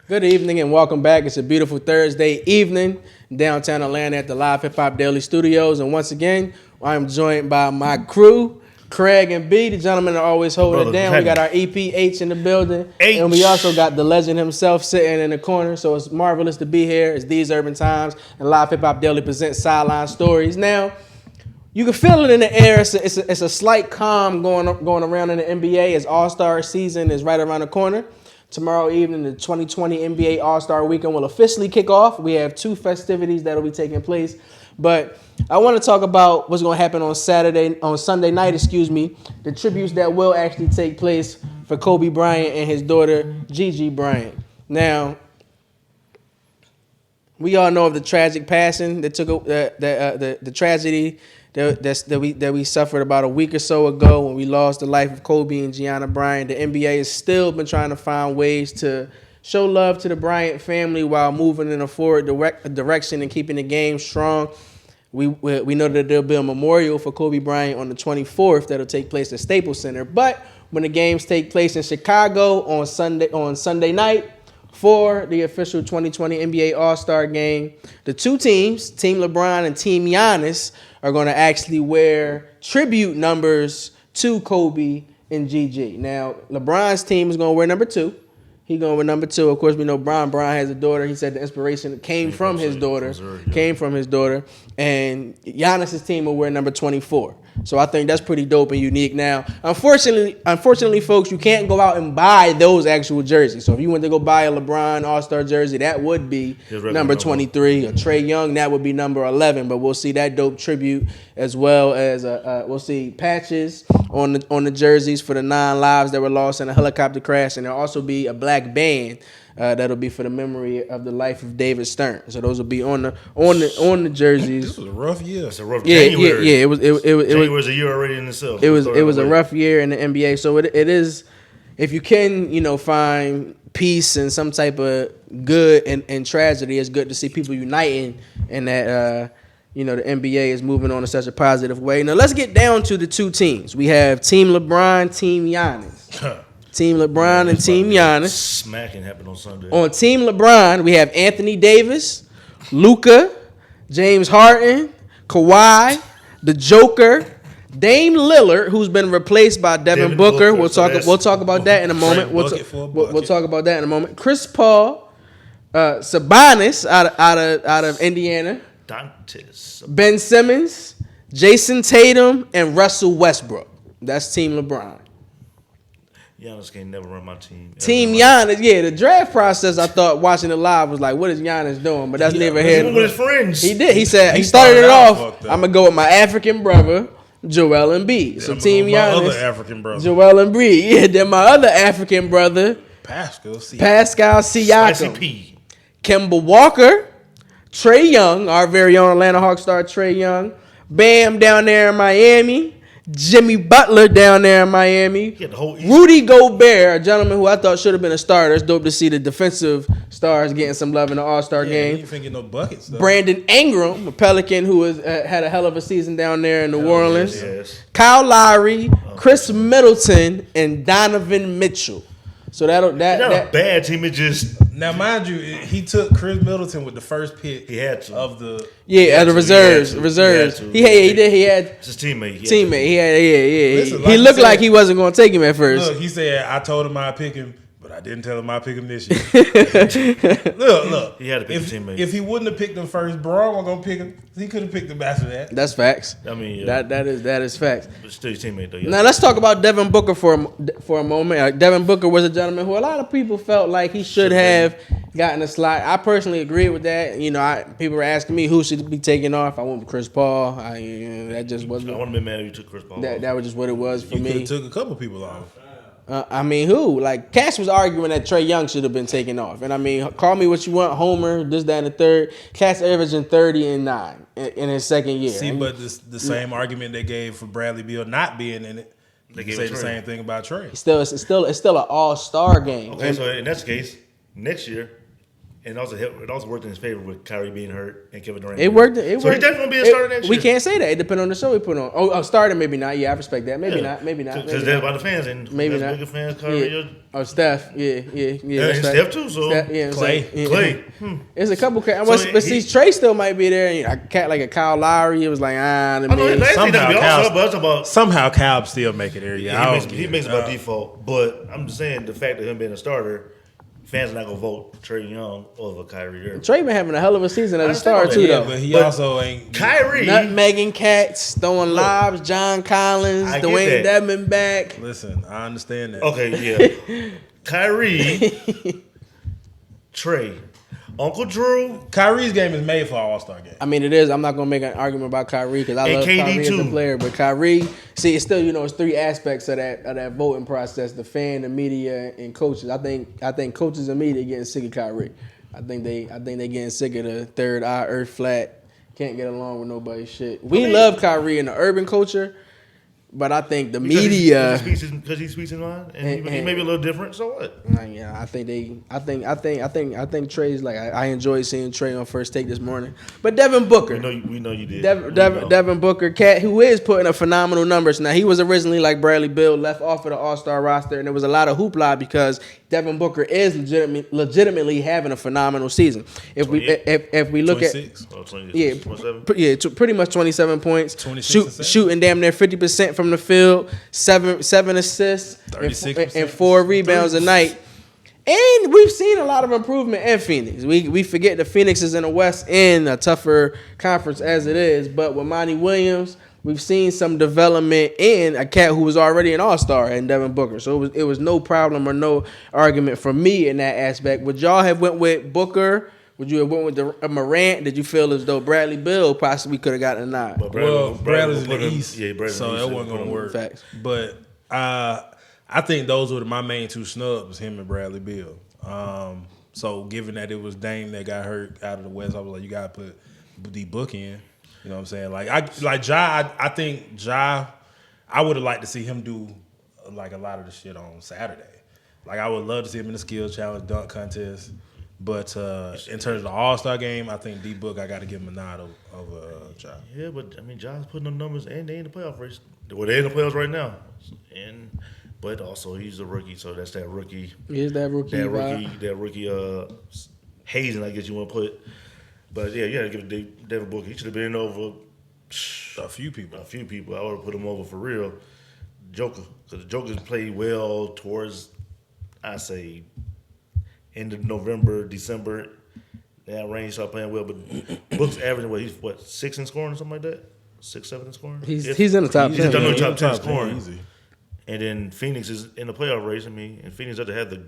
Good evening and welcome back. It's a beautiful Thursday evening in downtown Atlanta at the LiveHipHopDaily Studios. And once again, I'm joined by my crew, Cregg and B. The gentlemen are always holding it down. We got our EPH in the building. And we also got the legend himself sitting in the corner. So it's marvelous to be here. It's These Urban Times and Live Hip Hop Daily presents Sideline Stories. Now, you can feel it in the air. It's a slight calm going around in the NBA as All-Star season is right around the corner. Tomorrow evening, the 2020 NBA All-Star Weekend will officially kick off. We have two festivities that will be taking place. But I want to talk about what's going to happen on Sunday night, the tributes that will actually take place for Kobe Bryant and his daughter, Gigi Bryant. Now, we all know of the tragic passing that took the tragedy that we suffered about a week or so ago when we lost the life of Kobe and Gianna Bryant. The NBA has still been trying to find ways to show love to the Bryant family while moving in a forward direction and keeping the game strong. We know that there'll be a memorial for Kobe Bryant on the 24th that'll take place at Staples Center. But when the games take place in Chicago on Sunday night for the official 2020 NBA All-Star Game, the two teams, Team LeBron and Team Giannis, are going to actually wear tribute numbers to Kobe and Gigi. Now, LeBron's team is going to wear number 2. He's going to wear number 2. Of course, we know Brian has a daughter. He said the inspiration came from his daughter. And Giannis' team will wear number 24. So I think that's pretty dope and unique. Now, unfortunately, folks, you can't go out and buy those actual jerseys. So if you went to go buy a LeBron All-Star jersey, that would be number 23. A Trae Young, that would be number 11. But we'll see that dope tribute as well as we'll see patches on the jerseys for the 9 lives that were lost in a helicopter crash, and there'll also be a black band that'll be for the memory of the life of David Stern. So those will be on the jerseys. This was a rough year. It's a rough January. Yeah. It was a year already in itself. It was a rough year in the NBA. So it is, if you can find peace and some type of good and tragedy, it's good to see people uniting and that the NBA is moving on in such a positive way. Now let's get down to the two teams. We have Team LeBron, Team Giannis. Team LeBron and Team Giannis. Smacking happened on Sunday. On Team LeBron, we have Anthony Davis, Luka, James Harden, Kawhi, the Joker, Dame Lillard, who's been replaced by Devin Booker. We'll talk about that in a moment. We'll talk about that in a moment. Chris Paul, Sabonis out of Indiana, Dantes, Ben Simmons, Jason Tatum, and Russell Westbrook. That's Team LeBron. Giannis can't never run my team. Team Giannis, the draft process, I thought watching it live was like, what is Giannis doing? But that's never here. He with his friends. He did. He said he started it off. I'm gonna go with my African brother, Joel Embiid. So Team Giannis, my other African brother, Joel Embiid. Yeah, then my other African brother, Pascal Siakam, Kemba Walker, Trae Young, our very own Atlanta Hawks star Trae Young, Bam down there in Miami. Jimmy Butler down there in Miami. Rudy Gobert, a gentleman who I thought should have been a starter. It's dope to see the defensive stars getting some love in the All-Star game. You ain't get no buckets, though. Brandon Ingram, a Pelican who had a hell of a season down there in New Orleans. Yes. Kyle Lowry, Chris Middleton, and Donovan Mitchell. So that a bad team. It just now, mind you, he took Chris Middleton with the first pick. He had to of the reserves. He did. He had it's his teammate. Listen, he looked like he wasn't going to take him at first. Look, he said I told him I'd pick him, but I didn't tell him I'd pick him this year. look. He had to pick a teammate. If he wouldn't have picked him first, Braun wasn't gonna pick him. He could have picked him after that. That's facts. I mean, that is facts. But still your teammate though. Now let's talk about Devin Booker for a moment. Devin Booker was a gentleman who a lot of people felt like he should have gotten a slot. I personally agree with that. People were asking me who should be taken off. I went with Chris Paul. That just wasn't. I wouldn't have been mad if you took Chris Paul. That was just what it was for me. You could have took a couple people off. Who? Like, Cass was arguing that Trae Young should have been taken off. And call me what you want, Homer, this, that, and the third. Cass averaging 30 and 9 in his second year. See, but the same argument they gave for Bradley Beal not being in it, they say the same thing about Trae. It's still an all-star game. Okay, so in that case, next year, And it also worked in his favor with Kyrie being hurt and Kevin Durant. It worked. So he definitely gonna be a starter next year. We can't say that. It depends on the show he put on. Oh, starter maybe not. Yeah, I respect that. Maybe not. Because they're about the fans and maybe not. Bigger fans, Kyrie. Or Steph. Yeah. And Steph too. So Clay. There's a couple. But see, Trey still might be there. You know, a cat like a Kyle Lowry. It was like somehow Cal still make it there. Yeah, he makes it by default. But I'm just saying the fact of him being a starter. Fans are not gonna vote Trae Young over Kyrie Irving. Trae been having a hell of a season as a star too, though. But he also ain't Kyrie nutmegging cats, throwing lobs. John Collins, Dwayne Dedmon back. Listen, I understand that. Okay, yeah. Kyrie, Trae, Uncle Drew. Kyrie's game is made for an All-Star game. I mean, it is. I'm not gonna make an argument about Kyrie because I love KD Kyrie too. as a player, but Kyrie, see, it's still it's three aspects of that voting process: the fan, the media, and coaches. I think coaches and media getting sick of Kyrie. I think they getting sick of the third eye, earth flat, can't get along with nobody's shit. We love Kyrie in the urban culture. But I think the media because he speaks in line and he may be a little different. So what? Yeah, I think Trey's like I enjoyed seeing Trey on First Take this morning. But Devin Booker, we know you did. Devin Booker, cat who is putting up phenomenal numbers. Now he was originally like Bradley Beal, left off of the All-Star roster, and there was a lot of hoopla because Devin Booker is legitimately having a phenomenal season. If we look 26. Pretty much 27 points, shooting damn near 50% from the field, seven assists, and 4 rebounds a night. And we've seen a lot of improvement in Phoenix. We forget that Phoenix is in the West in a tougher conference as it is, but with Monty Williams, we've seen some development in a cat who was already an all-star in Devin Booker. So it was no problem or no argument for me in that aspect. Would y'all have went with Booker? Would you have went with Morant? Did you feel as though Bradley Beal possibly could have gotten a nod? Well, Bradley's in the East, so that wasn't going to work. Facts. But I think those were my main two snubs, him and Bradley Beal. So given that it was Dame that got hurt out of the West, I was like, you got to put D-Book in. You know what I'm saying? I think Ja, I would have liked to see him do like a lot of the shit on Saturday. Like I would love to see him in the skill challenge, dunk contest. But in terms of the All-Star game, I think D-Book, I got to give him a nod over Ja. Yeah, but I mean, Ja's putting up numbers and they in the playoff race. Well, they're in the playoffs right now. But also he's a rookie, so that's that rookie. Is that rookie? That rookie hazing, I guess you want to put. But yeah, you got to give Devin Booker. He should have been over a few people. I would have put him over for real. Joker, because the Joker's played well towards, I say, end of November, December. That range started playing well, but Book's averaging he's 6 in scoring or something like that? 6, 7 in scoring? He's in the top 10. He's in the top 10 scoring. Easy. And then Phoenix is in the playoff race. I mean, and Phoenix doesn't have the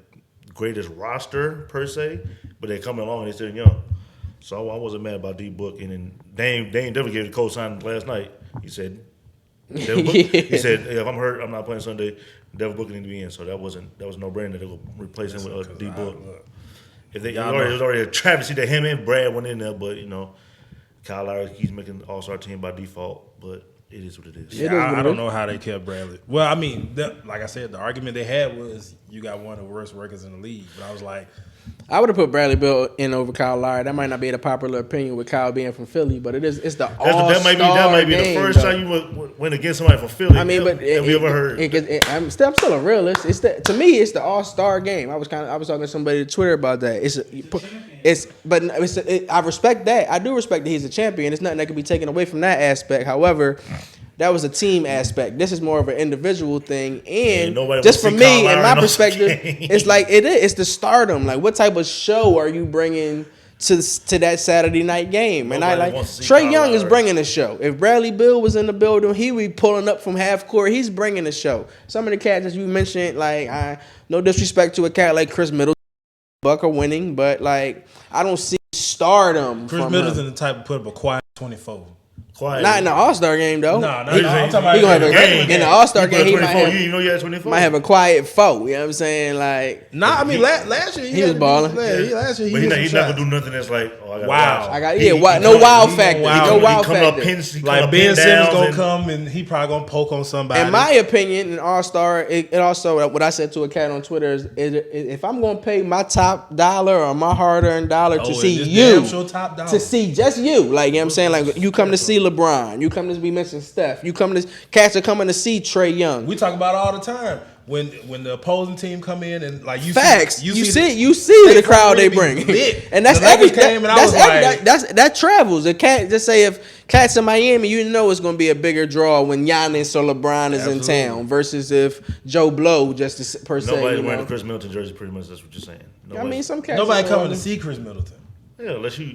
greatest roster per se, but they're coming along and they're still young. So I wasn't mad about D-Book. And then Dame definitely gave the co-sign last night. He said, if I'm hurt, I'm not playing Sunday. Devin Booker need to be in. So that was no brainer to go replace him with D-Book. If it was already a travesty that him and Brad went in there, but Kyle Lowry, he's making the All-Star team by default, but it is what it is. Yeah, I don't know how they kept Bradley. Well, I mean, like I said, the argument they had was you got one of the worst records in the league. But I was like, I would have put Bradley Beal in over Kyle Lowry. That might not be the popular opinion with Kyle being from Philly, but it's the All-Star That might be the first time you went against somebody from Philly. I mean, but have we ever heard? I'm still a realist. To me, it's the All-Star game. I was talking to somebody on Twitter about that. I respect that. I do respect that he's a champion. It's nothing that can be taken away from that aspect. However, that was a team aspect. This is more of an individual thing. And just for me, in my perspective, it's like it's the stardom. Like, what type of show are you bringing to that Saturday night game? And Trae Young is bringing a show. If Bradley Beal was in the building, he would be pulling up from half court. He's bringing a show. Some of the cats that you mentioned, no disrespect to a cat like Chris Middleton, Buck are winning, but I don't see stardom. Chris Middleton's the type to put up a quiet 24. Quiet. Not in the All-Star game though. No, I'm talking about He gonna have game. in the All-Star game. He might 24. have, You know, he had 24. might have a quiet foe. You know what I'm saying? Like, I mean, last year he was balling. Last year but he he's not gonna do nothing that's like, oh, I got wow. I got no wow factor. No wow factor. Like Ben Simmons gonna come and he probably gonna poke on somebody. In my opinion, an All-Star, it also what I said to a cat on Twitter is if I'm gonna pay my top dollar or my hard-earned dollar to see you, to see just you, like, you know what I'm saying, like you come to see LeBron, you come to be mentioned Steph, you come to cats are coming to see Trae Young. We talk about it all the time. When the opposing team come in and like you facts, see, you see the crowd they bring, and that's that travels. It can't just say if cats in Miami, you know it's gonna be a bigger draw when Giannis or LeBron is in town versus if Joe Blow just per se. Nobody wearing the Chris Middleton jersey, pretty much. That's what you're saying. I mean, some cats. Nobody coming to see Chris Middleton. Yeah, unless you.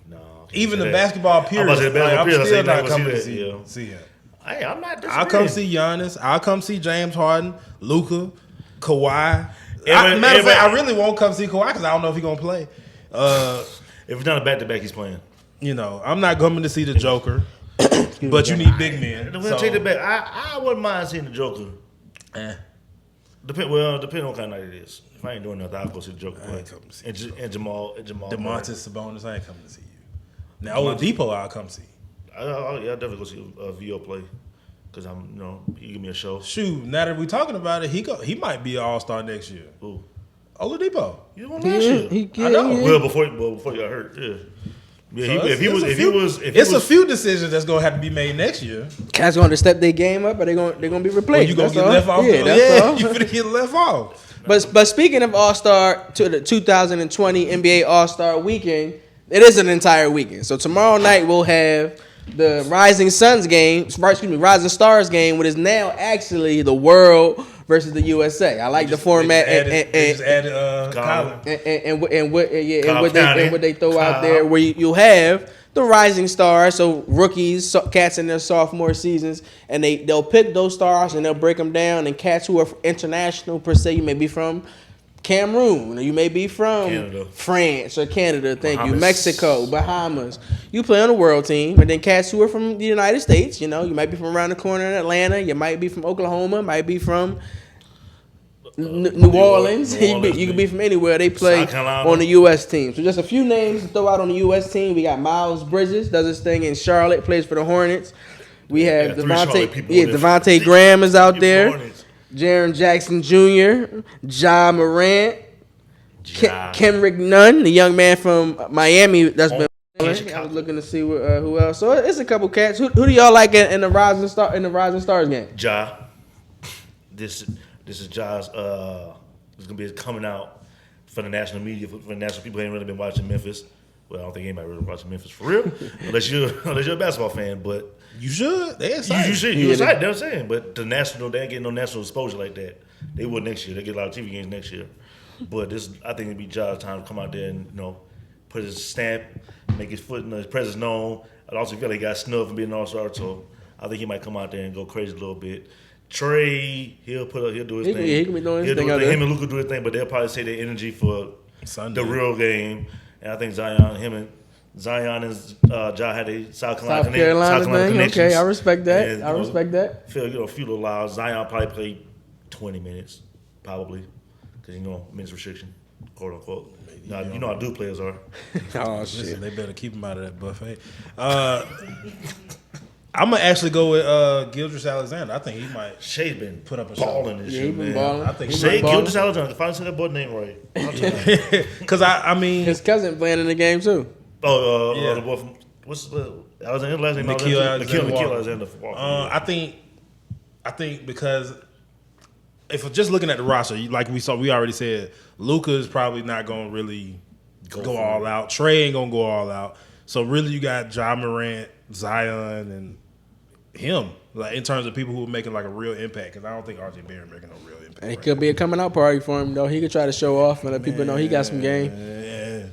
No. Even the basketball purists, I'm still not coming to see him. Hey, I'm not disagreeing. I'll come see Giannis. I'll come see James Harden, Luka, Kawhi. Matter of fact, I really won't come see Kawhi because I don't know if he's gonna play. If it's not a back-to-back, he's playing. You know, I'm not coming to see the Joker, but you need big men. We'll take it back. I wouldn't mind seeing the Joker. Depending on what kind of night it is. If I ain't doing nothing, I'll go see the Joker play. And Jamal. DeMontis Sabonis, I ain't coming to see you. Now, Oladipo, I'll come see. I'll definitely go see VO play because he give me a show. Shoot, now that we're talking about it, he might be an All-Star next year. Who? Oladipo. You won last year. I know. Well, before he got hurt, yeah. Yeah, So it's a few decisions that's gonna have to be made next year. Cats gonna step their game up, or they're gonna be replaced. You gonna get left off? Yeah, you finna get left off. But speaking of All-Star to the 2020 NBA All-Star Weekend, it is an entire weekend. So tomorrow night we'll have the Rising Stars game, which is now actually the world versus the USA. I like the format and what they throw out there, where you'll have the Rising Stars, so rookies, cats in their sophomore seasons, and they'll pick those stars and they'll break them down. And cats who are international per se, you may be from Cameroon, or you may be from Canada. France or Canada, Mexico, Bahamas. You play on the world team, and then cats who are from the United States, you might be from around the corner in Atlanta, you might be from Oklahoma, might be from New Orleans. You could be from anywhere. They play on the U.S. team. So just a few names to throw out on the U.S. team. We got Miles Bridges, does his thing in Charlotte, plays for the Hornets. We have Devontae Graham is out there. Jaren Jackson Jr., Ja Morant, Kenrick Nunn, the young man from Miami that's been. I was looking to see who else. So it's a couple cats. Who do y'all like in the Rising Stars game? Ja. This is Ja's. It's gonna be coming out for the national media, for the national people who ain't really been watching Memphis. Well, I don't think anybody really watching Memphis for real, unless you're a basketball fan. But you should. They excited. You should. You're excited. They're saying, but they ain't getting no national exposure like that. They will next year. They get a lot of TV games next year. But I think it'd be Ja's time to come out there and put his stamp, make his foot and his presence known. I also feel like he got snubbed from being an All-Star, so I think he might come out there and go crazy a little bit. Trae, he'll do his thing. He can be doing his thing. Him and Luka do his thing, but they'll probably save their energy for Sunday, the real game. And I think Zion and Ja had a South Carolina thing. Okay, I respect that. And, I respect that. Feel a few little loud. Zion probably played 20 minutes, probably, because minutes restriction, quote unquote. Now, you know how Duke players are. Oh shit! Listen, they better keep him out of that buffet. I'm gonna actually go with Gilgeous Alexander. I think he might. Shay's been put up a balling this year, man. Balling. I think Shay Gilgeous Alexander. If I say that boy name right, because I mean his cousin playing in the game too. Oh, the boy from what's the Alexander last name? Nikhil Alexander. I think because if we're just looking at the roster, like we already said, Luka is probably not gonna really go all out. Trae ain't gonna go all out. So really, you got Ja Morant, Zion, and him, like in terms of people who are making like a real impact. Because I don't think RJ Barrett making a real impact. It could be a coming out party for him though. He could try to show off and let people know he got some game. Yeah.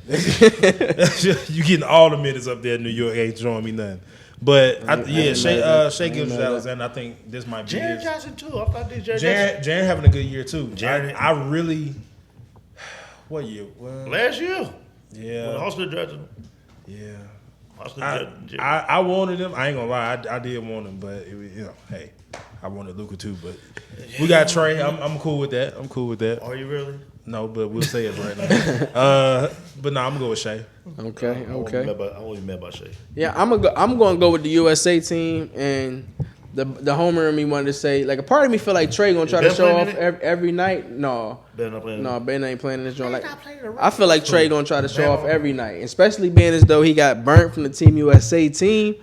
You getting all the minutes up there in New York ain't showing me nothing. But Shai Gilgeous-Alexander, I think this might be Jaren Jackson too. I thought Jaren having a good year too. I really. What year? Last year. Yeah. When the hospital drafted him. Yeah. I wanted him. I ain't gonna lie. I did want him, but it, hey, I wanted Luka too. But we got Trey. I'm cool with that. Are you really? No, but we'll say it right now. But no, I'm gonna go with Shea. Okay. I won't be mad about Shea. Yeah, I'm gonna go with the USA team, and the homer in me wanted to say, like, a part of me feel like Trey gonna try to show off every night. No, Ben ain't playing in this joint. Like, I feel like Trey gonna try to show off every night, especially being as though he got burnt from the Team USA team.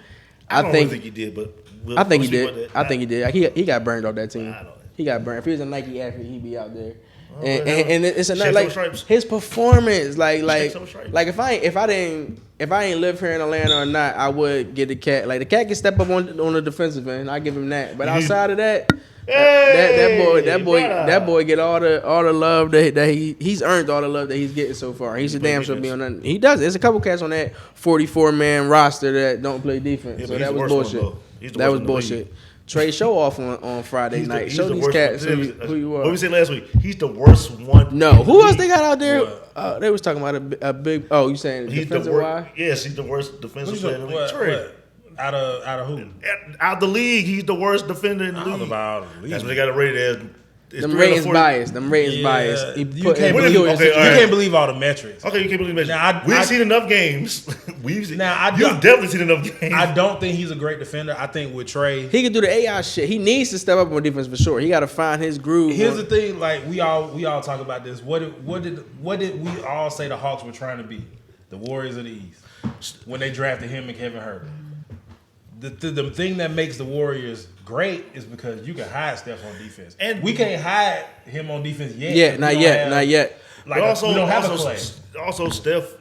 I don't think he did, but I think he did. I think he did. He got burned off that team. He got burned. If he was a Nike athlete, he'd be out there. And it's another, like, his performance, like if I ain't live here in Atlanta or not, I would get the cat. Like, the cat can step up on the defensive end. I give him that. But outside of that, that boy get all the love that he's earned, all the love that he's getting so far. He should damn sure be on that. He does. There's a couple cats on that 44-man roster that don't play defense. Yeah, so that was bullshit. That was bullshit. Trey, show off on Friday night. Show these cats who you are. What we said last week? He's the worst one. No, who else they got out there? They was talking about a big. Oh, you saying defensive wise? Yes, he's the worst defensive player in the league. Trey. Out of who? Out the league, he's the worst defender in the league. That's what they got it rated as. Them ratings biased. You can't believe all the metrics. Okay, you can't believe the metrics. We've seen enough games. You've definitely seen enough games. I don't think he's a great defender. I think with Trey, he can do the AI shit. He needs to step up on defense for sure. He got to find his groove. Here's the thing: like we all talk about this. What did we all say the Hawks were trying to be? The Warriors of the East when they drafted him and Kevin Herter. The thing that makes the Warriors great is because you can hide Steph on defense, and we can't hide him on defense yet. Yeah, not yet. Like, we don't have a Clay. Also, Steph's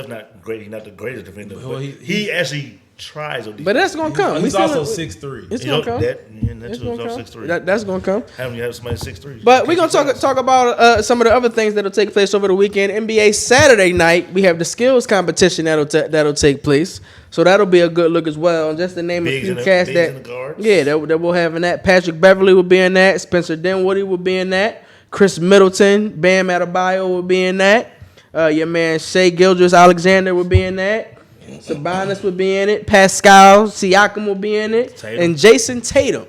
not great. He's not the greatest defender. But he actually tries on defense. But that's gonna come. He's also 6'3". It's gonna come. That's gonna come. 6'3". That's gonna come. Having you have somebody 6'3". But we're gonna talk about some of the other things that'll take place over the weekend. NBA Saturday night, we have the skills competition that'll take place. So that'll be a good look as well. And just to name a few cats that we'll have in that. Patrick Beverly will be in that. Spencer Dinwiddie will be in that. Chris Middleton, Bam Adebayo will be in that. Your man Shai Gilgeous-Alexander will be in that. Sabonis will be in it. Pascal Siakam will be in it. And Jason Tatum.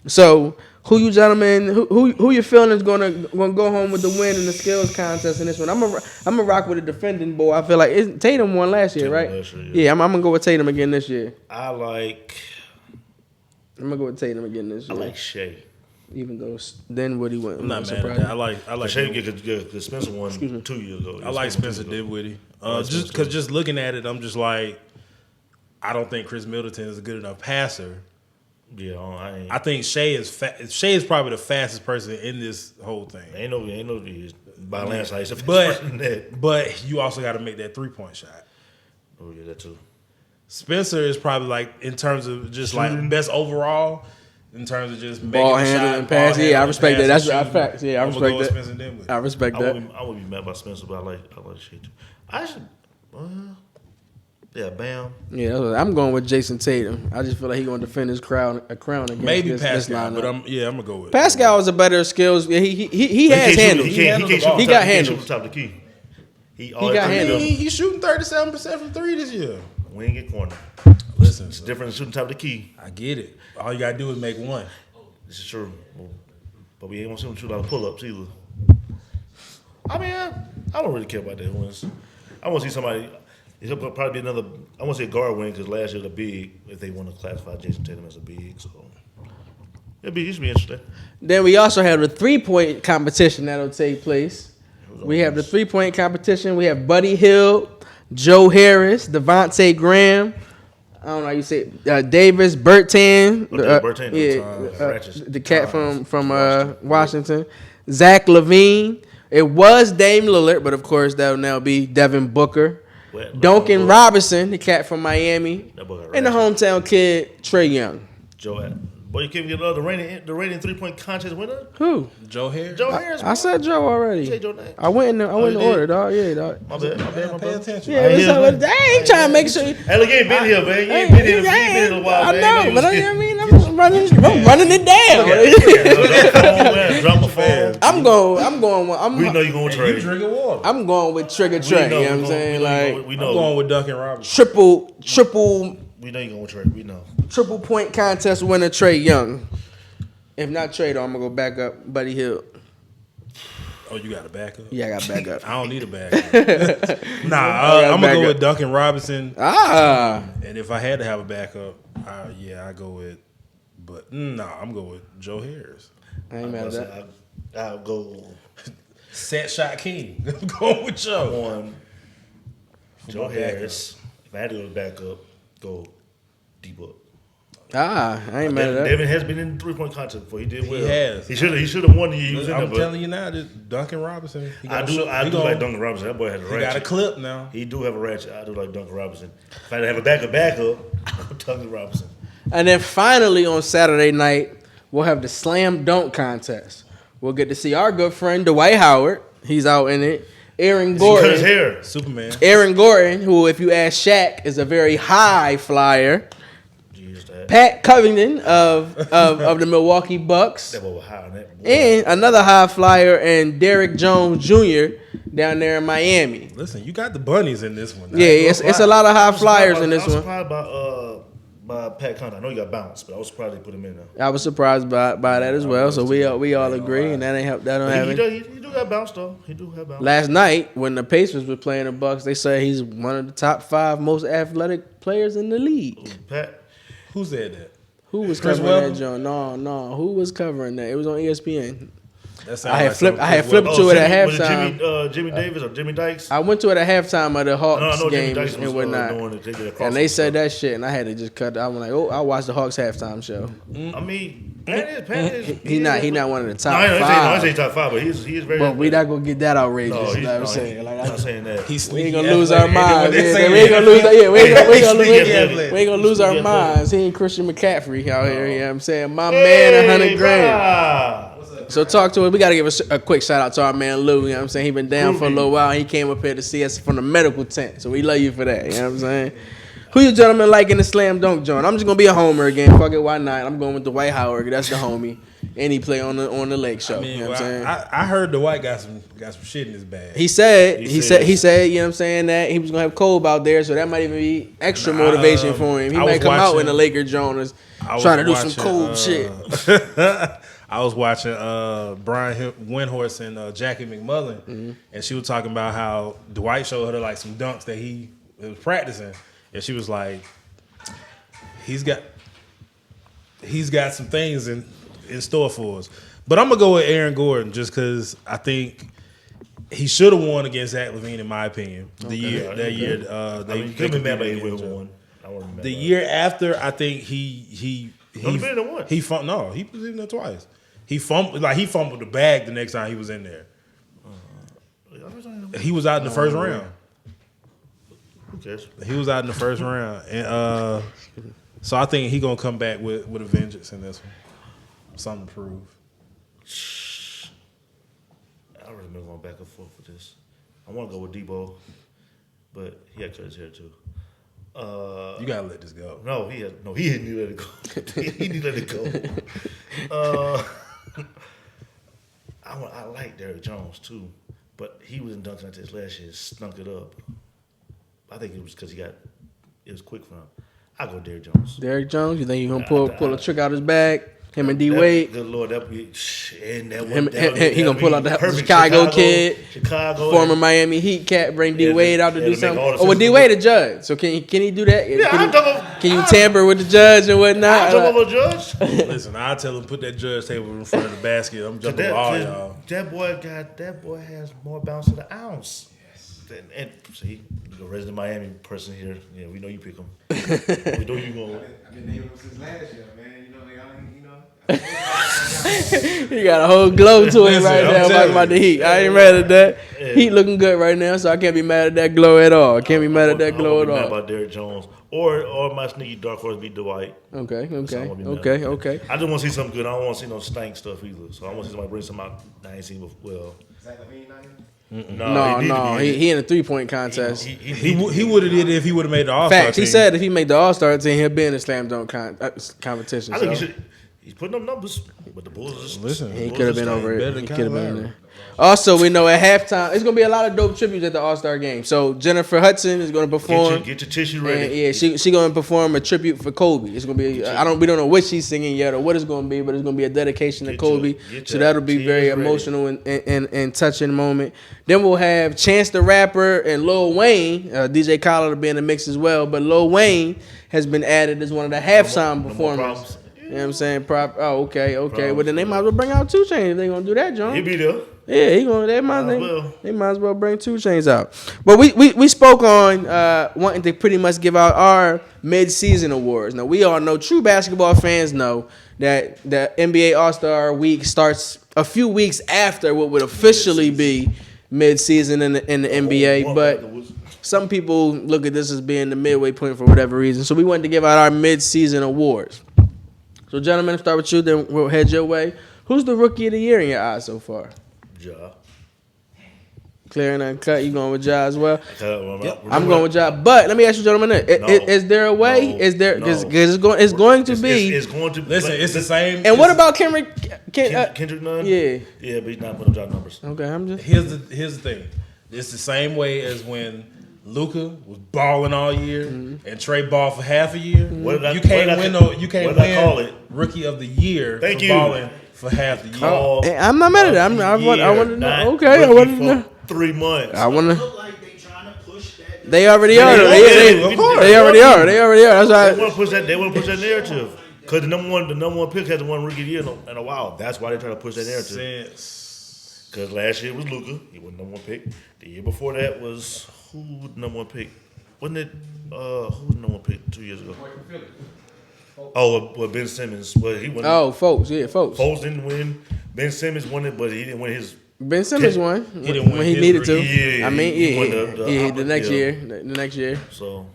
So who you gentlemen, who you feeling is gonna go home with the win in the skills contest in this one? I'm gonna rock with a defending boy. I feel like Tatum won last year, right? Yeah, I'm gonna go with Tatum again this year. I'm gonna go with Tatum again this year. I like Shea. Even though Dinwiddie went. I'm not mad at that. I like Shea get the Spencer one 2 years ago. I like Spencer Dinwiddie. Just looking at it, I'm just like, I don't think Chris Middleton is a good enough passer. Yeah, I think Shea is Shea is probably the fastest person in this whole thing. Ain't no by landslide. But you also got to make that 3-point shot. Oh yeah, that too. Spencer is probably like, in terms of just like best overall, in terms of just ball handling and passing. Yeah, I respect that. That's a fact. Yeah, I respect that. Spencer I respect that. I would be mad about Spencer, but I like Shea too. I should. Yeah, Bam. Yeah, I'm going with Jason Tatum. I just feel like he's going to defend his crown against maybe this Pascal, but I'm gonna go with Pascal. Is a better skills. Yeah, he has handles. He got handles. Top of the key. He got handles. He's shooting 37% from 3 this year. We ain't get corner. Listen, it's different than shooting top of the key. I get it. All you gotta do is make one. This is true, but we ain't gonna see him shoot a lot of pull-ups either. I mean, I don't really care about that wins. I want to see somebody. It'll probably be another. I want to say a guard win because last year the big. If they want to classify Jason Tatum as a big, so it should be interesting. Then we also have the 3-point competition that'll take place. We have the 3-point competition. We have Buddy Hield, Joe Harris, Devontae Graham. I don't know how you say it. Davis Bertan. The cat from Washington. Zach LaVine. It was Dame Lillard, but of course that will now be Devin Booker. Duncan Robinson, the cat from Miami, and the hometown kid Trae Young. Boy, you can't get the reigning 3-point contest winner. Who? Joe Harris. Joe Harris. I said Joe already. You said Joe name. I went in order, dog. Yeah, dog. My bad. Pay attention. Yeah, I ain't trying to make sure. Hey, look, you ain't been here, man. You ain't been here in a while, I man. know, but I'm running it down. Drop my phone. I'm I'm going. We know you're gonna You trade. drinking water. I'm going with Trigger Trey. You know what I'm saying? Like we I'm know. going with Duncan Robinson. triple We know you're gonna trade. We know. triple point contest winner Trey Young. If not Trey, though, I'm gonna go back up Buddy Hield. Oh, you got a backup? Yeah, I got back up. I don't need a backup. I'm gonna go with Duncan Robinson. And if I had to have a backup, I go with. But I'm going with Joe Harris. I ain't mad at that. I'll go Set shot king. I'm going with Joe. on Joe Harris. If I had to go back up, go D-Book. I ain't mad at that. Devin has been in the 3-point contest before. He did well. He has. He should have won the year he was in there. I'm telling you now, just Duncan Robinson. I do like Duncan Robinson. That boy has a ratchet. He got a clip now. He do have a ratchet. I do like Duncan Robinson. If I had to have a backup, Duncan Robinson. And then finally on Saturday night, we'll have the slam dunk contest. We'll get to see our good friend Dwight Howard. He's out in it. Aaron Gordon. Cut his hair. Superman. Aaron Gordon, who, if you ask Shaq, is a very high flyer. Pat Covington of the Milwaukee Bucks. That boy was high on that boy. And another high flyer, and Derrick Jones Jr. down there in Miami. Listen, you got the bunnies in this one. Yeah, it's a lot of high flyers in this I was one. surprised by Pat Covington. I know he got bounced, but I was surprised they put him in there. I was surprised by that as well. So we all agree, and that ain't help. That don't have it. He do got bounced though. He do have bounced. Last night when the Pacers were playing the Bucks, they said he's one of the top 5 most athletic players in the league. Pat. Who said that? Who was Chris covering Webber? that, John? No. Who was covering that? It was on ESPN. That I had flipped to it at Was halftime. it Jimmy Davis or Jimmy Dykes? I went to it at halftime of the Hawks Jimmy games Dykes was and whatnot. doing it. They did a And they crossover said stuff. that shit, and I had to just cut. I was like, I'll watch the Hawks halftime show. I mean, Pat is. He not one of the top No, I 5. say top 5, but he is very. But we not gonna get that outrageous. No, you know what I'm saying? I'm Like, not saying that. we ain't gonna lose our minds. We ain't gonna lose. Yeah, we ain't gonna lose our minds. He ain't Christian McCaffrey out here. You know what I'm saying? My man, 100 grand. So talk to him. We got to give a quick shout out to our man Lou. You know what I'm saying? He been down for a little while. He came up here to see us from the medical tent. So we love you for that. You know what I'm saying? Who you gentlemen like in the slam dunk joint? I'm just going to be a homer again. Fuck it, why not? I'm going with Dwight Howard. That's the homie. And he play on the Lake Show. I mean, you know what I'm saying? I heard Dwight got some shit in his bag. He said, you know what I'm saying, that he was going to have Kobe out there. So that might even be extra motivation for him. He might come out in the Laker joint trying to do some cool shit. I was watching Bryant Windhorse and Jackie McMullen, and she was talking about how Dwight showed her like some dunks that he was practicing, and she was like, he's got some things in store for us. But I'm gonna go with Aaron Gordon just because I think he should have won against Zach LaVine, in my opinion. The year. They could have been mad about won. The year after, I think he was in there twice. He fumbled the bag the next time he was in there. He was out in the first round. Who cares? He was out in the first round, and so I think he gonna come back with a vengeance in this one. Something to prove. I really been going back and forth with this. I want to go with Debo, but he had cut his hair too. You gotta let this go. No, he didn't let it go. He didn't let it go. I like Derrick Jones too, but he was in dunk contest last year, stunk it up. I think it was because it was quick for him. I go Derrick Jones. Derrick Jones, you think he's gonna pull a trick out his bag? Him and D Wade. Good Lord, he gonna pull out the Chicago kid, former Miami Heat cat, bring D Wade out to do something. Oh, well, D Wade a judge, so can he do that? Yeah, can you tamper with the judge and whatnot? I jump over a judge. Listen, I tell him put that judge table in front of the basket. I'm jumping over all y'all. That boy has more bounce to the ounce. And see, the resident Miami person here, yeah, we know you pick him. We know you going. I've been naming him since last year, man. He got a whole glow to him right now talking about the Heat. I ain't mad at that. Yeah. Heat looking good right now, so I can't be mad at that glow at all. I can't be mad at that glow at all. I'm mad about Derrick Jones or my sneaky dark horse be Dwight. Okay. I just want to see something good. I don't want to see no stank stuff either. So I want to see somebody bring something out that I ain't seen before. Zach LaVine not here? No. He in a 3-point contest. He would have did it if he would have made the All-Star Facts. team. He said if he made the All-Star team, he'll be in the slam dunk competition. I think he should. He's putting up numbers, but the Bulls just Listen, He could have been over better it. than He could have been Kyle there. Also, we know at halftime it's gonna be a lot of dope tributes at the All-Star game. So Jennifer Hudson is gonna perform. get your tissue ready. And yeah, she gonna perform a tribute for Kobe. It's gonna be we don't know what she's singing yet or what it's gonna be, but it's gonna be a dedication to Kobe. So that'll be very emotional and touching moment. Then we'll have Chance the Rapper and Lil Wayne. DJ Khaled will be in the mix as well, but Lil Wayne has been added as one of the halftime performers. You know what I'm saying? Okay. Well, then they might as well bring out 2 Chainz if they gonna do that, John. He'll be there. Yeah, they might as well bring 2 Chainz out. But we spoke on wanting to pretty much give out our mid-season awards. Now we all know, true basketball fans know that the NBA All-Star Week starts a few weeks after what would officially be mid-season in the NBA. But some people look at this as being the midway point for whatever reason. So we wanted to give out our mid-season awards. So gentlemen, start with you, then we'll head your way. Who's the Rookie of the Year in your eyes so far? Ja. Clear and uncut. You going with Ja as well? Yep. I'm going with Ja. But let me ask you, gentlemen, is there a way? Is there? Because it's going to be. It's going to. Listen, it's the same. And what about Kendrick? Kendrick Nunn? Yeah. Yeah, but he's not putting up Ja numbers. Okay, I'm just. Here's the thing. It's the same way as when Luka was balling all year and Trey balled for half a year. You can't win Rookie of the Year for balling for half the year. I'm not mad at that. I want to know. Okay, I want to know. 3 months. I want to. Like they trying to push that. They already are. They already are. That's why. They want to push that narrative. Because the number one pick hasn't won Rookie of the Year in a while. That's why they try to push that narrative. Because last year was Luka. He was the number 1 pick. The year before that was who was the number 1 pick? Wasn't it who was the number 1 pick 2 years ago? Oh, Ben Simmons. Well, he won. Oh, folks. Folks didn't win. Ben Simmons won it, but he didn't win his. Ben Simmons won when he needed to. The next year. So,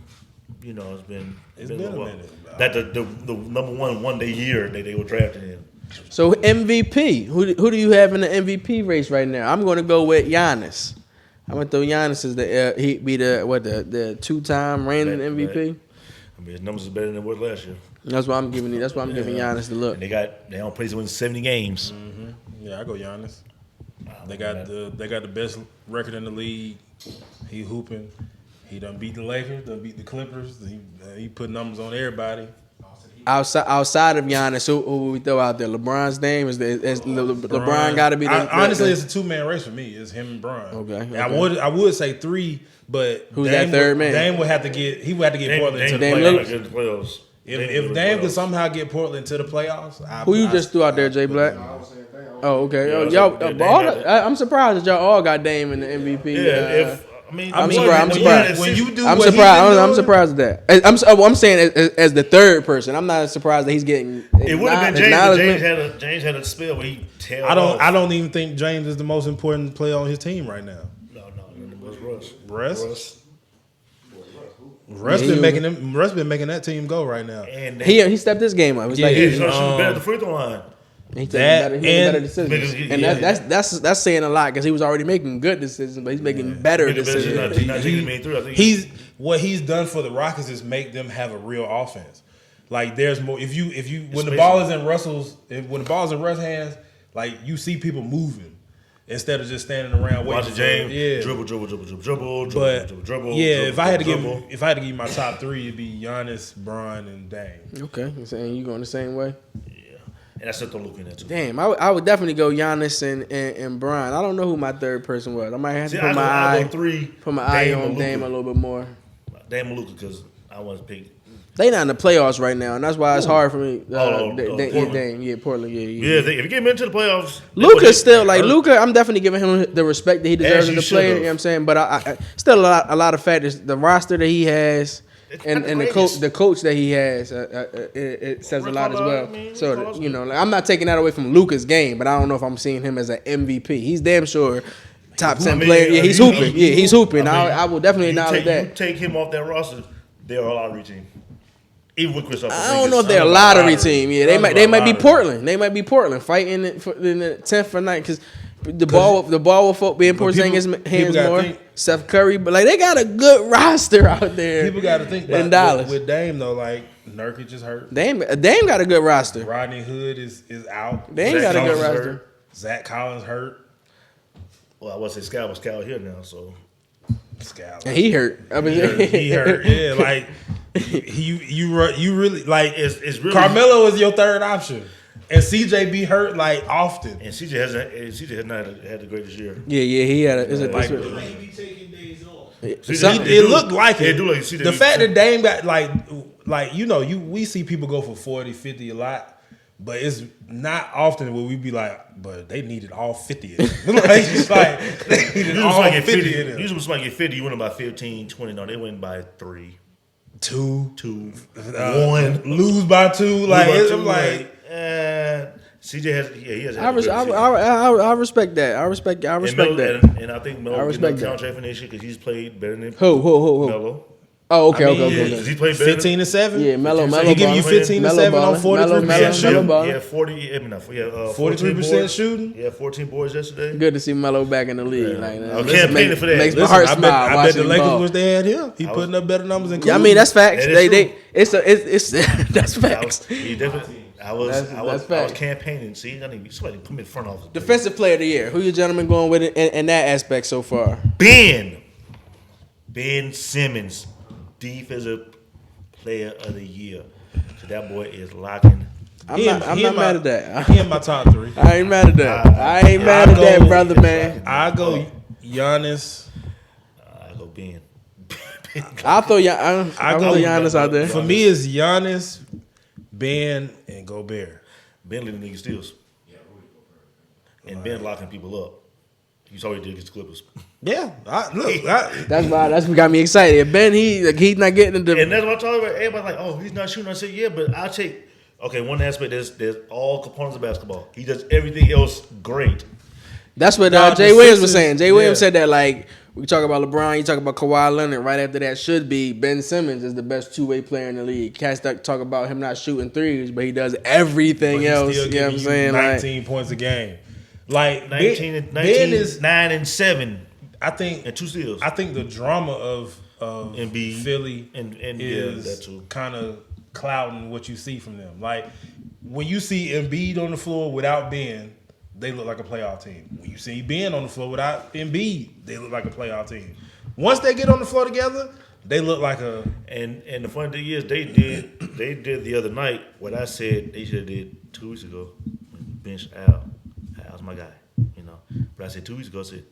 it's been a minute. That the number one day year that they were drafted in. So MVP, who do you have in the MVP race right now? I'm going to go with Giannis. I'm going to throw Giannis as he be the 2-time reigning MVP. I mean, his numbers are better than it was last year. That's why I'm giving Giannis the look. And they on pace to win 70 games. Mm-hmm. Yeah, I go Giannis. They got the best record in the league. He hooping. He done beat the Lakers. Done beat the Clippers. He put numbers on everybody. Outside of Giannis, who we throw out there? LeBron's name is LeBron got to be. Honestly, it's a 2-man race for me. It's him and Bron. Okay. I would say 3, but who's that third man? Dame would have to get. He would have to get Portland into the playoffs. If Dame could somehow get Portland to the playoffs, who you just threw out there, Jay Black? Oh, okay. I'm surprised that y'all all got Dame in the MVP. I'm surprised. When you do, I'm surprised at that. I'm saying as the third person. I'm not surprised that he's getting. It would have been James had a spell where he tailed off. I don't even think James is the most important player on his team right now. No, it was Russ. Russ been making that team go right now. And he stepped his game up. It's he's gonna shoot better at the free throw line. He's better decisions, and that's saying a lot because he was already making good decisions, but he's making better decisions. What he's done for the Rockets is make them have a real offense. Like there's more. If you when the ball is in Russ's hands, like you see people moving instead of just standing around waiting. Watch James. Yeah. Dribble. Yeah, if I had to give you my top 3, it'd be Giannis, Bron, and Dame. Okay, you're saying you going the same way? And that's what I'm looking at too. Damn, I would definitely go Giannis and Bron. I don't know who my third person was. I might have to put my eye on Dame a little bit more. Dame and Luka, because I want to pick. They not in the playoffs right now, and that's why it's hard for me. Portland. Portland. Yeah, if you get him into the playoffs, Luka's still Luka. I'm definitely giving him the respect that he deserves as a player. You know what I'm saying? But I still a lot of factors. The roster that he has. And the coach that he has, it says a lot as well. So I'm not taking that away from Luka's game, but I don't know if I'm seeing him as an MVP. He's damn sure top 10 player. Yeah, he's hooping. He's hooping. I will definitely acknowledge that. You take him off that roster, they're a lottery team. Even with Chris, I don't know if they're a lottery team. Yeah, they might be Portland. They might be Portland fighting in the 10th for night because. The ball will be in Porzingis' hands more. Steph Curry, but they got a good roster out there. People got to think about Dallas with Dame though. Like Nurkic is hurt. Dame got a good roster. Rodney Hood is out. Dame got a good Collins roster. hurt. Zach Collins hurt. Well, I was say Scal was Scal here now, so Scallop. And he hurt. I mean, He hurt. Yeah, like you really like it's really Carmelo is your third option, and CJ be hurt like often. And CJ has not had the greatest year. yeah, he had a. Like- He be taking days off. It looked like it. It do like CJ. The fact that Dame got like we see people go for 40, 50 a lot, but it's not often where we be like, but they needed all 50 of them. Like, it's like they needed all 50 of them. Usually when somebody get 50, you win by 15, 20. No, they win by 3, Two, 1. lose by 2. Like Lose by it's two, like CJ has he has. I respect that. I respect that. And I think I Melo getting respect a that. contract for next year because he's played better than Who? Melo. Oh, okay, I mean, okay. Because he played better 15 and 7. Yeah, Melo He give you balling. 15 and Melo 7 on balling. 43% Melo shooting. balling. Yeah, 40. I mean, 43% shooting. Yeah, 14 boards yesterday. Good to see Melo back in the league. Yeah. Like, I was campaigning for that. Makes my Listen, heart I smile. bet watching the him Lakers ball. wish they had him. He putting up better numbers than Yeah, I mean that's facts. That is It's that's facts. He definitely. I was facts. campaigning. See, I need somebody to put me in front of. Defensive player of the year. Who you gentlemen going with in that aspect so far? Ben Simmons, defensive player of the year. So that boy is locking. I'm not mad at that. He in my top 3. I ain't mad at that. I ain't mad at that, brother, man. I go Giannis. I go Ben. I'll throw Giannis out there. For me, it's Giannis, Ben, and Gobert. Ben leading niggas steals. And Ben locking people up. He's already did against the Clippers. Yeah, That's what got me excited. Ben, he's not getting the. And that's what I'm talking about. Everybody's like, oh, he's not shooting. I said, yeah, but I'll take. Okay, one aspect, there's all components of basketball. He does everything else great. That's what Nah, Jay the Williams was Sixers- saying. Jay Williams yeah. said that like we talk about LeBron, you talk about Kawhi Leonard. Right after that should be Ben Simmons is the best two-way player in the league. Cats talk about him not shooting threes, but he does everything But he's else. still You know what I'm giving you saying? 19 points a game. Like 19, Ben is. 9 and 7 I think and 2 steals. I think the drama of Embiid Philly and yeah, is that too. kind of clouding what you see from them. Like when you see Embiid on the floor without Ben, they look like a playoff team. When you see Ben on the floor without Embiid, they look like a playoff team. Once they get on the floor together, they look like a. And the funny thing is, they did the other night what I said they should have did 2 weeks ago. Bench Al. Al's my guy, you know. But I said 2 weeks ago, I said,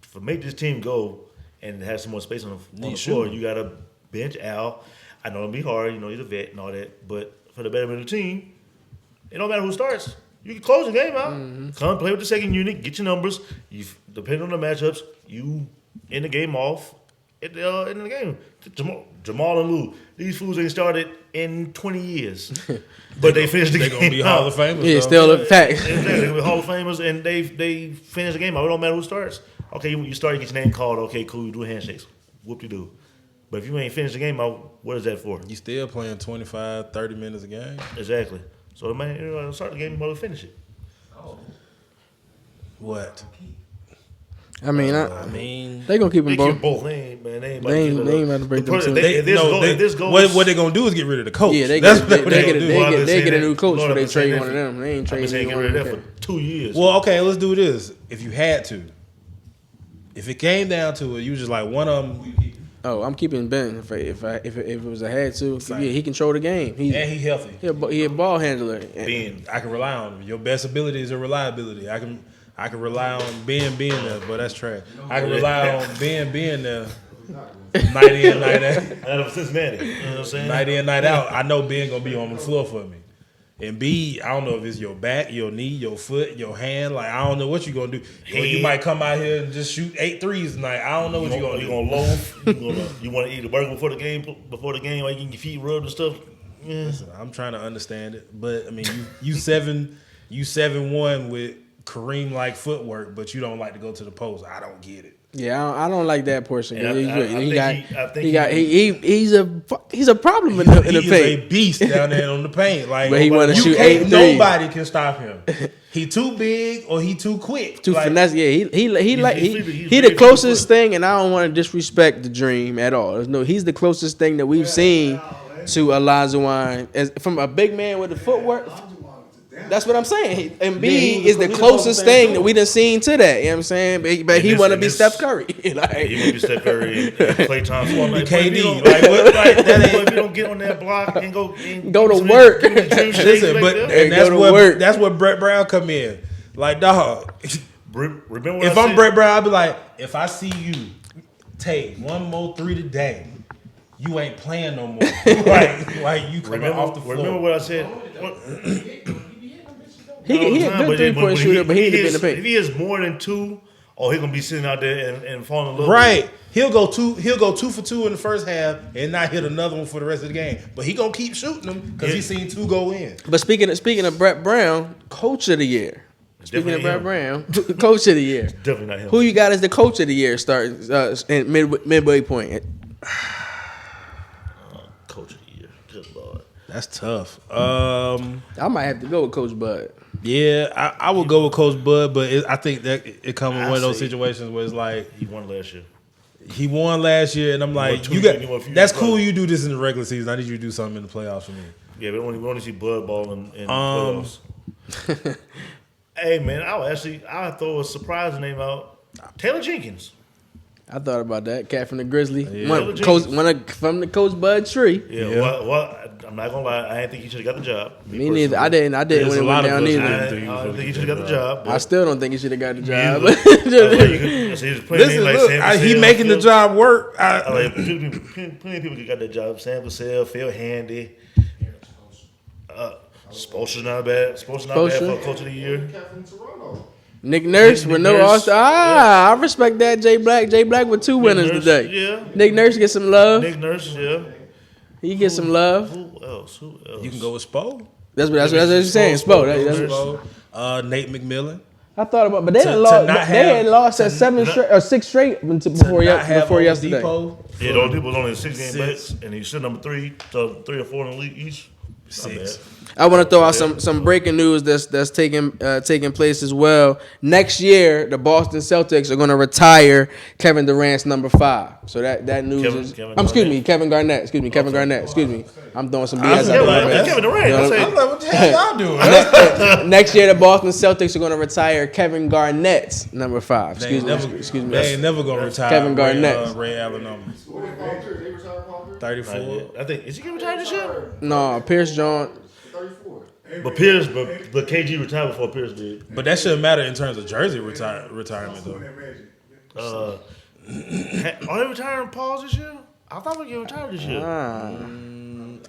for make this team go and have some more space on the floor, you got to bench Al. I know it'll be hard, you know, he's a vet and all that. But for the betterment of the team, it don't matter who starts. You can close the game out. Come play with the second unit, get your numbers. You depending on the matchups, you end the game off in the game. Jamal and Lou, these fools ain't started in 20 years, but they finished the game. They're gonna be Hall of Famers. Yeah, though. still a fact. Exactly, they're gonna be Hall of Famers, and they finish the game out. It don't matter who starts. Okay, you start, you get your name called. Okay, cool, you do handshakes. Whoop-de-doo. But if you ain't finished the game out, what is that for? You still playing 25, 30 minutes a game. Exactly. So the man, start the game, you mother finish it. What? I mean, I mean, they gonna keep They them keep both. both. They ain't about They to ain't give it up. about to break The them person- two. if this goes, what they gonna do is get rid of the coach. Yeah, they That's get what they a do. new coach Lord, before they I've been saying trade that one of them. They ain't I've been trading saying get one rid of of that them. for 2 years. Well, okay, let's do this. If you had to, if it came down to it, you just like one of them, Oh, I'm keeping Ben. If it was a had to, yeah, he control the game. and he healthy. He a ball handler. Ben, I can rely on him. Your best ability is your reliability. I can rely on Ben being there, but that's trash. I can rely on Ben being there night in, night out. out of Cincinnati, you know what I'm saying? Night in, night out. I know Ben gonna be on the floor for me. And B, I don't know if it's your back, your knee, your foot, your hand. Like I don't know what you're gonna do. Or you might come out here and just shoot 8 threes tonight. I don't know what you're gonna do. You gonna loaf? You want to eat a burger before the game? Before the game, like you can get your feet rubbed and stuff. Yeah. Listen, I'm trying to understand it, but I mean, you 7'1" with Kareem-like footwork, but you don't like to go to the post. I don't get it. Yeah, I don't like that portion. And He's a problem in the He is a paint. beast down there on the paint. Like, But he wanna shoot can't- 8 threes. Nobody can stop him. He too big or he too quick. Too Like, finesse. Yeah, he he's the very closest thing, and I don't want to disrespect the Dream at all. He's the closest thing that we've seen to Olajuwon from a big man with the footwork. That's what I'm saying. Embiid is the closest thing that we done seen to that. You know what I'm saying? But he want to be Steph Curry. He want to be Steph Curry. Klay Thompson want to be KD. If you don't get on that block and go to work. Listen, but that's where Brett Brown come in. Like, dog. Remember if I'm Brett Brown, I'll be like, if I see you take one more 3 today, you ain't playing no more. like you coming off the floor. Remember what I said? He a good 3-point shooter, but he need to be in the paint. If he has more than 2, he gonna be sitting out there and falling in love. Right. He'll go 2 for 2 in the first half and not hit another one for the rest of the game. But he gonna keep shooting them because he's seen 2 go in. But speaking of Brett Brown, coach of the year. Speaking of Brett Brown, coach of the year. Definitely not him. Who you got as the coach of the year starting in midway point? Coach of the year. Good Lord. That's tough. I might have to go with Coach Bud. Yeah, I would go with Coach Bud, but I think that it comes in one of those situations where it's like he won last year. He won last year, and I'm like, that's cool. You do this in the regular season. I need you to do something in the playoffs for me. Yeah, but we only see Bud ball in playoffs. Hey man, I throw a surprise name out. Taylor Jenkins. I thought about that cat from the Grizzly, Yeah. from the Coach Bud tree. Yeah. Well, I'm not gonna lie. I didn't think he should have got the job. Me neither. I didn't when it went down either. I didn't think he should have got the job. I still don't think he should have got the job. Listen, look, he making the job work. Plenty of people got that job. Sam Cassell, Phil Handy. Spoelstra's not bad. Spoelstra's not bad for Coach of the Year. Nick Nurse with no All-Star. I respect that. Jay Black with 2 winners today. Yeah. Nick Nurse get some love. Nick Nurse, yeah. He get some love. Who else? You can go with Spo. That's what you're saying. Spo. Nate McMillan. I thought about, but they had lost at 6 straight before yesterday. Yeah, Oladipo was only a 6-game bet, and he's still number 3, so 3 or 4 in the league each. 6. I want to throw out some breaking news that's taking place as well. Next year, the Boston Celtics are going to retire Kevin Durant's number 5. So that news Kevin Garnett. Kevin Garnett. Excuse me. I'm throwing some BS out there. Kevin Durant. I'm like, what the hell y'all doing? Next year, the Boston Celtics are going to retire Kevin Garnett's number 5. Excuse me. They ain't never going to retire Kevin Garnett. Ray Allen number 34. I think is he getting retired this year? No, Pierce John. But KG retired before Pierce did. But that shouldn't matter in terms of jersey retirement though. Are they retiring Pauls this year? I thought we get retired this year.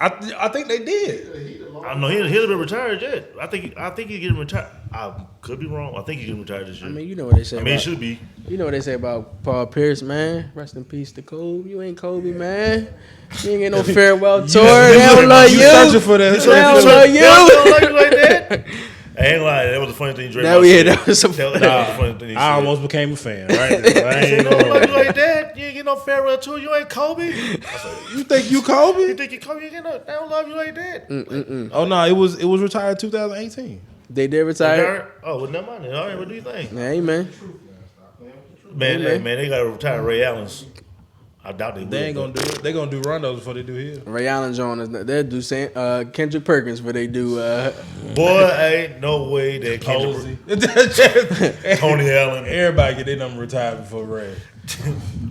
I think they did. I know he hasn't been retired yet. I think he's getting retired. I could be wrong. I think he's getting retired this year. I mean, you know what they say. He should be. You know what they say about Paul Pierce, man. Rest in peace to Kobe. You ain't Kobe, man. You ain't get no farewell tour. They don't love you. Searching for that. They don't love you. They don't love you like that. I ain't lying. That was the funny thing Drake said. That was some. That was the funny thing he said. I almost became a fan. Right? I ain't don't love you like that. You ain't get no farewell tour. You ain't Kobe. You think you Kobe? You think you Kobe? They don't love you like that. Oh no, it was retired 2018. They did retire. Oh, well, never mind. All right, what do you think? Hey, man. Man, they got to retire Ray Allen's. I doubt they will. They ain't gonna do it. They gonna do Rondo's before they do his. Ray Allen Jones, they'll do Kendrick Perkins before they do. Boy, ain't no way that Tony Allen. Everybody get their number retired before Ray.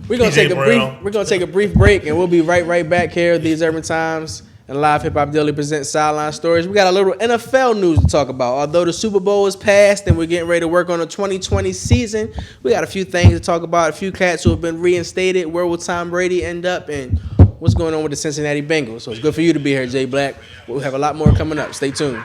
We're gonna take a brief break, and we'll be right back here. These Urban Times and Live Hip Hop Daily presents Sideline Stories. We got a little NFL news to talk about. Although the Super Bowl is past and we're getting ready to work on the 2020 season, we got a few things to talk about. A few cats who have been reinstated. Where will Tom Brady end up? And what's going on with the Cincinnati Bengals? So it's good for you to be here, Jay Black. We'll have a lot more coming up. Stay tuned.